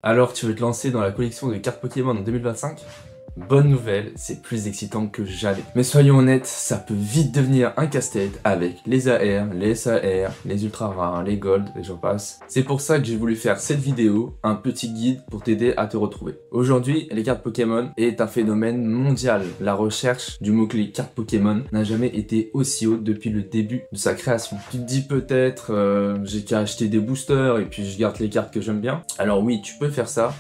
Alors, tu veux te lancer dans la collection de cartes Pokémon en 2025? Bonne nouvelle, c'est plus excitant que jamais. Mais soyons honnêtes, ça peut vite devenir un casse-tête avec les AR, les SAR, les ultra rares, les gold et j'en passe. C'est pour ça que j'ai voulu faire cette vidéo, un petit guide pour t'aider à te retrouver. Aujourd'hui, les cartes Pokémon est un phénomène mondial. La recherche du mot-clé carte Pokémon n'a jamais été aussi haute depuis le début de sa création. Tu te dis peut-être, j'ai qu'à acheter des boosters et puis je garde les cartes que j'aime bien. Alors oui, tu peux faire ça.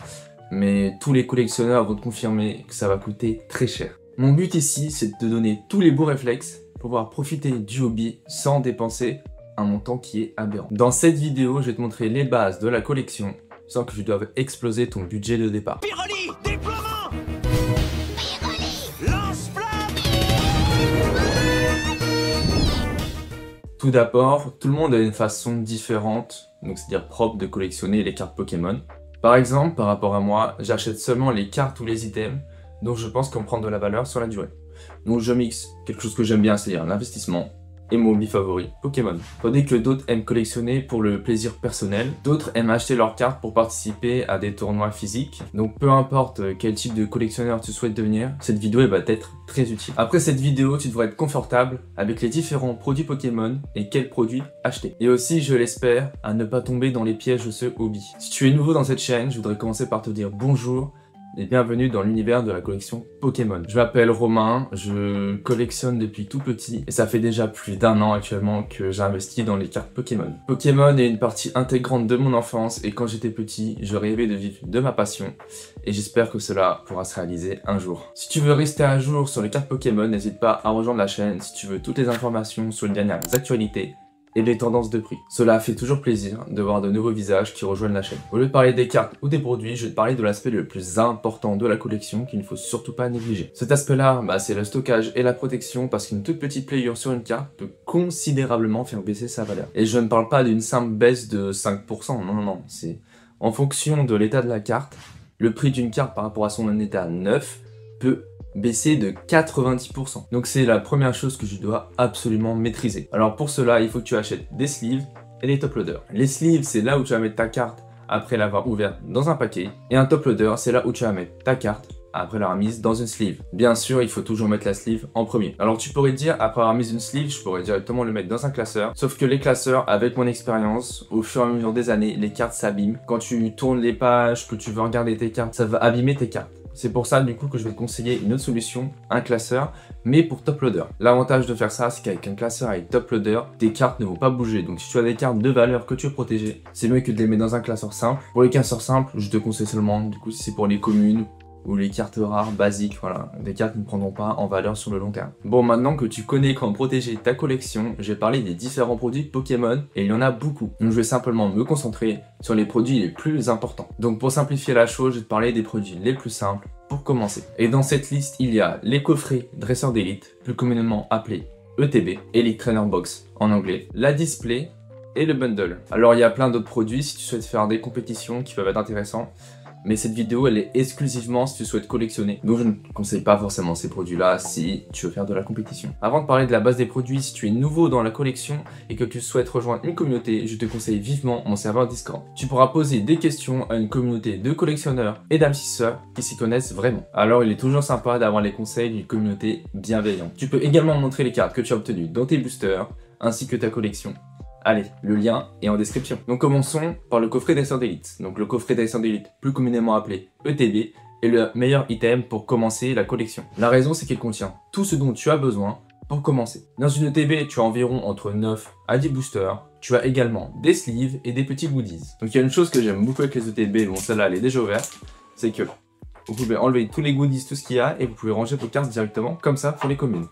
Mais tous les collectionneurs vont te confirmer que ça va coûter très cher. Mon but ici, c'est de te donner tous les beaux réflexes pour pouvoir profiter du hobby sans dépenser un montant qui est aberrant. Dans cette vidéo, je vais te montrer les bases de la collection sans que tu doives exploser ton budget de départ. Pyroli, déploiement. Lance-flamme. Tout d'abord, tout le monde a une façon différente, donc c'est-à-dire propre de collectionner les cartes Pokémon. Par exemple, par rapport à moi, j'achète seulement les cartes ou les items dont je pense qu'on prend de la valeur sur la durée. Donc je mixe quelque chose que j'aime bien, c'est-à-dire l'investissement, et mon hobby favori, Pokémon. Tandis que d'autres aiment collectionner pour le plaisir personnel, d'autres aiment acheter leurs cartes pour participer à des tournois physiques. Donc peu importe quel type de collectionneur tu souhaites devenir, cette vidéo va t'être très utile. Après cette vidéo, tu devrais être confortable avec les différents produits Pokémon et quels produits acheter. Et aussi, je l'espère, à ne pas tomber dans les pièges de ce hobby. Si tu es nouveau dans cette chaîne, je voudrais commencer par te dire bonjour et bienvenue dans l'univers de la collection Pokémon. Je m'appelle Romain, je collectionne depuis tout petit et ça fait déjà plus d'1 an actuellement que j'ai investi dans les cartes Pokémon. Pokémon est une partie intégrante de mon enfance et quand j'étais petit, je rêvais de vivre de ma passion et j'espère que cela pourra se réaliser un jour. Si tu veux rester à jour sur les cartes Pokémon, n'hésite pas à rejoindre la chaîne si tu veux toutes les informations sur les dernières actualités et les tendances de prix. Cela fait toujours plaisir de voir de nouveaux visages qui rejoignent la chaîne. Au lieu de parler des cartes ou des produits, je vais te parler de l'aspect le plus important de la collection qu'il ne faut surtout pas négliger. Cet aspect-là, c'est le stockage et la protection parce qu'une toute petite playure sur une carte peut considérablement faire baisser sa valeur. Et je ne parle pas d'une simple baisse de 5%, non, c'est en fonction de l'état de la carte, le prix d'une carte par rapport à son état neuf peut baisser de 90%. Donc c'est la première chose que je dois absolument maîtriser. Alors pour cela, il faut que tu achètes des sleeves et des top loaders. Les sleeves, c'est là où tu vas mettre ta carte après l'avoir ouverte dans un paquet. Et un top loader, c'est là où tu vas mettre ta carte après l'avoir mise dans une sleeve. Bien sûr, il faut toujours mettre la sleeve en premier. Alors tu pourrais te dire, après avoir mis une sleeve, je pourrais directement le mettre dans un classeur. Sauf que les classeurs, avec mon expérience, au fur et à mesure des années, les cartes s'abîment. Quand tu tournes les pages, que tu veux regarder tes cartes, ça va abîmer tes cartes. C'est pour ça du coup que je vais te conseiller une autre solution, un classeur, mais pour top loader. L'avantage de faire ça, c'est qu'avec un classeur avec top loader, tes cartes ne vont pas bouger. Donc si tu as des cartes de valeur que tu veux protéger, c'est mieux que de les mettre dans un classeur simple. Pour les classeurs simples, je te conseille seulement, du coup si c'est pour les communes, ou les cartes rares basiques, voilà, des cartes qui ne prendront pas en valeur sur le long terme. Bon, maintenant que tu connais comment protéger ta collection, je vais parler des différents produits Pokémon, et il y en a beaucoup. Donc je vais simplement me concentrer sur les produits les plus importants. Donc pour simplifier la chose, je vais te parler des produits les plus simples pour commencer. Et dans cette liste, il y a les coffrets dresseurs d'élite, plus communément appelés ETB, Elite Trainer Box en anglais, la display et le bundle. Alors il y a plein d'autres produits si tu souhaites faire des compétitions qui peuvent être intéressants. Mais cette vidéo, elle est exclusivement si tu souhaites collectionner. Donc je ne conseille pas forcément ces produits-là si tu veux faire de la compétition. Avant de parler de la base des produits, si tu es nouveau dans la collection et que tu souhaites rejoindre une communauté, je te conseille vivement mon serveur Discord. Tu pourras poser des questions à une communauté de collectionneurs et d'investisseurs qui s'y connaissent vraiment. Alors il est toujours sympa d'avoir les conseils d'une communauté bienveillante. Tu peux également montrer les cartes que tu as obtenues dans tes boosters, ainsi que ta collection. Allez, le lien est en description. Donc commençons par le coffret dresseur d'élite. Donc le coffret dresseur d'élite, plus communément appelé ETB, est le meilleur item pour commencer la collection. La raison, c'est qu'il contient tout ce dont tu as besoin pour commencer. Dans une ETB, tu as environ entre 9 à 10 boosters. Tu as également des sleeves et des petits goodies. Donc il y a une chose que j'aime beaucoup avec les ETB, bon celle-là elle est déjà ouverte, c'est que vous pouvez enlever tous les goodies, tout ce qu'il y a, et vous pouvez ranger vos cartes directement comme ça pour les communes.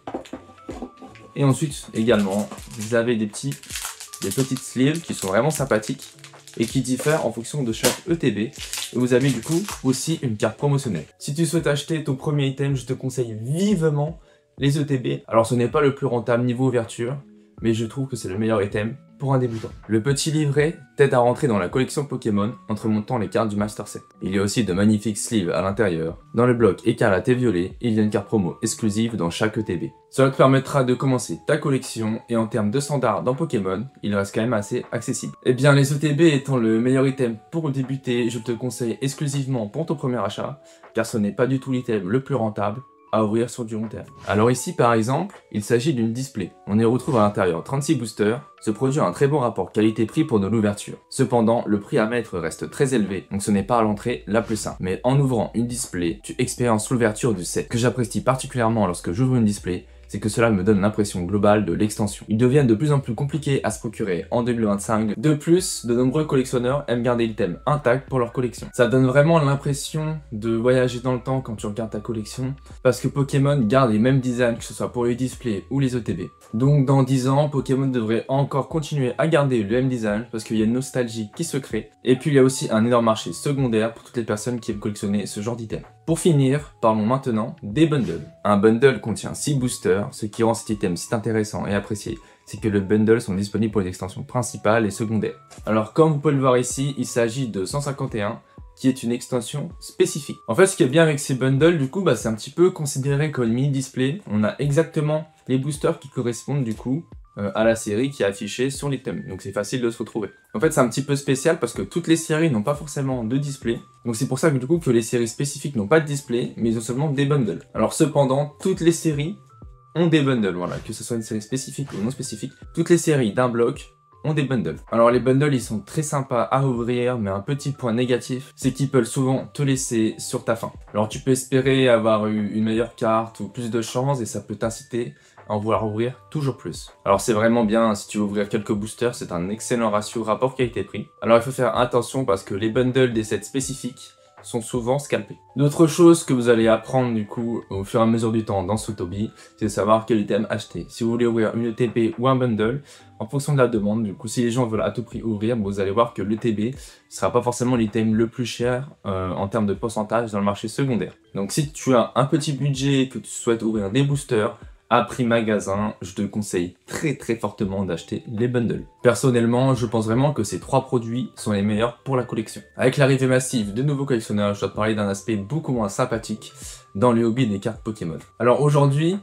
Et ensuite, également, vous avez des petites sleeves qui sont vraiment sympathiques et qui diffèrent en fonction de chaque ETB. Et vous avez du coup aussi une carte promotionnelle. Si tu souhaites acheter ton premier item, je te conseille vivement les ETB. Alors ce n'est pas le plus rentable niveau ouverture, mais je trouve que c'est le meilleur item pour un débutant. Le petit livret t'aide à rentrer dans la collection Pokémon en te remontant les cartes du Master Set. Il y a aussi de magnifiques sleeves à l'intérieur. Dans le bloc écarlate et violet, il y a une carte promo exclusive dans chaque ETB. Cela te permettra de commencer ta collection et en termes de standards dans Pokémon, il reste quand même assez accessible. Et bien les ETB étant le meilleur item pour débuter, je te conseille exclusivement pour ton premier achat, car ce n'est pas du tout l'item le plus rentable à ouvrir sur du long terme. Alors ici par exemple, il s'agit d'une display. On y retrouve à l'intérieur 36 boosters. Ce produit a un très bon rapport qualité-prix pour de l'ouverture. Cependant, le prix à mettre reste très élevé, donc ce n'est pas à l'entrée la plus simple. Mais en ouvrant une display, tu expériences l'ouverture du set. Ce que j'apprécie particulièrement lorsque j'ouvre une display, c'est que cela me donne l'impression globale de l'extension. Ils deviennent de plus en plus compliqués à se procurer en 2025. De plus, de nombreux collectionneurs aiment garder l'item intact pour leur collection. Ça donne vraiment l'impression de voyager dans le temps quand tu regardes ta collection, parce que Pokémon garde les mêmes designs, que ce soit pour les displays ou les ETB. Donc dans 10 ans, Pokémon devrait encore continuer à garder le même design, parce qu'il y a une nostalgie qui se crée. Et puis il y a aussi un énorme marché secondaire pour toutes les personnes qui aiment collectionner ce genre d'item. Pour finir, parlons maintenant des bundles. Un bundle contient 6 boosters, ce qui rend cet item si intéressant et apprécié, c'est que les bundles sont disponibles pour les extensions principales et secondaires. Alors comme vous pouvez le voir ici, il s'agit de 151, qui est une extension spécifique. En fait, ce qui est bien avec ces bundles, du coup, c'est un petit peu considéré comme une mini display. On a exactement les boosters qui correspondent du coup à la série qui est affichée sur l'item. Donc c'est facile de se retrouver. En fait, c'est un petit peu spécial parce que toutes les séries n'ont pas forcément de display. Donc c'est pour ça que du coup que les séries spécifiques n'ont pas de display, mais ils ont seulement des bundles. Alors cependant, toutes les séries ont des bundles, voilà, que ce soit une série spécifique ou non spécifique. Toutes les séries d'un bloc ont des bundles. Alors les bundles, ils sont très sympas à ouvrir, mais un petit point négatif, c'est qu'ils peuvent souvent te laisser sur ta faim. Alors tu peux espérer avoir eu une meilleure carte ou plus de chance et ça peut t'inciter à en vouloir ouvrir toujours plus. Alors c'est vraiment bien, si tu veux ouvrir quelques boosters, c'est un excellent ratio rapport qualité-prix. Alors il faut faire attention parce que les bundles des sets spécifiques sont souvent scalpés. D'autres choses que vous allez apprendre du coup au fur et à mesure du temps dans ce hobby, c'est de savoir quel item acheter. Si vous voulez ouvrir une ETB ou un bundle, en fonction de la demande, du coup si les gens veulent à tout prix ouvrir, vous allez voir que l'ETB ne sera pas forcément l'item le plus cher en termes de pourcentage dans le marché secondaire. Donc si tu as un petit budget et que tu souhaites ouvrir des boosters, à prix magasin, je te conseille très fortement d'acheter les bundles. Personnellement, je pense vraiment que ces 3 produits sont les meilleurs pour la collection. Avec l'arrivée massive de nouveaux collectionneurs, je dois te parler d'un aspect beaucoup moins sympathique dans le hobby des cartes Pokémon. Alors aujourd'hui,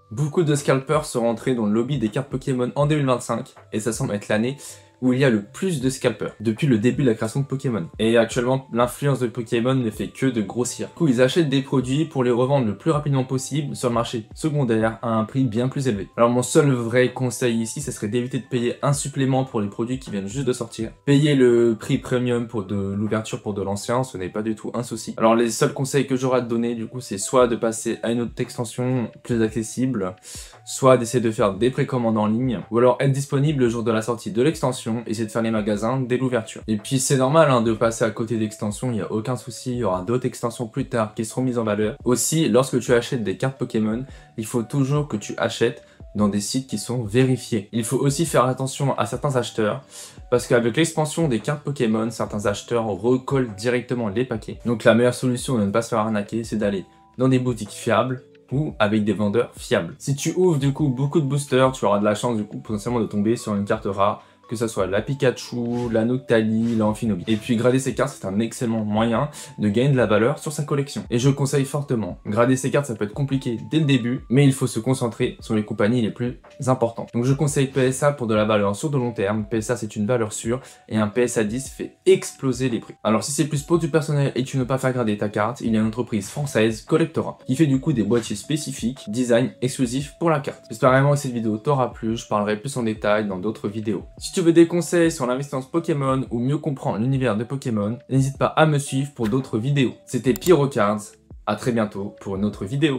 beaucoup de scalpers sont rentrés dans le lobby des cartes Pokémon en 2025 et ça semble être l'année où il y a le plus de scalpers depuis le début de la création de Pokémon. Et actuellement, l'influence de Pokémon ne fait que de grossir. Du coup, ils achètent des produits pour les revendre le plus rapidement possible sur le marché secondaire à un prix bien plus élevé. Alors mon seul vrai conseil ici, ce serait d'éviter de payer un supplément pour les produits qui viennent juste de sortir. Payer le prix premium pour de l'ouverture pour de l'ancien, ce n'est pas du tout un souci. Alors les seuls conseils que j'aurai à te donner, du coup, c'est soit de passer à une autre extension plus accessible, soit d'essayer de faire des précommandes en ligne, ou alors être disponible le jour de la sortie de l'extension, essayer de faire les magasins dès l'ouverture. Et puis c'est normal de passer à côté d'extensions, il n'y a aucun souci, il y aura d'autres extensions plus tard qui seront mises en valeur. Aussi, lorsque tu achètes des cartes Pokémon, il faut toujours que tu achètes dans des sites qui sont vérifiés. Il faut aussi faire attention à certains acheteurs, parce qu'avec l'expansion des cartes Pokémon, certains acheteurs recollent directement les paquets. Donc la meilleure solution de ne pas se faire arnaquer, c'est d'aller dans des boutiques fiables, ou avec des vendeurs fiables. Si tu ouvres du coup beaucoup de boosters, tu auras de la chance du coup potentiellement de tomber sur une carte rare, que ce soit la Pikachu, la Noctali, la Amphinobi. Et puis grader ces cartes, c'est un excellent moyen de gagner de la valeur sur sa collection. Et je conseille fortement. Grader ces cartes, ça peut être compliqué dès le début, mais il faut se concentrer sur les compagnies les plus importantes. Donc je conseille PSA pour de la valeur sur de long terme. PSA, c'est une valeur sûre, et un PSA 10 fait exploser les prix. Alors si c'est plus pour du personnel et que tu ne veux pas faire grader ta carte, il y a une entreprise française, Collectora, qui fait du coup des boîtiers spécifiques, design exclusif pour la carte. J'espère vraiment que cette vidéo t'aura plu, je parlerai plus en détail dans d'autres vidéos. Si tu veux des conseils sur l'investissement Pokémon ou mieux comprendre l'univers de Pokémon, n'hésite pas à me suivre pour d'autres vidéos. C'était Pyrocards, à très bientôt pour une autre vidéo.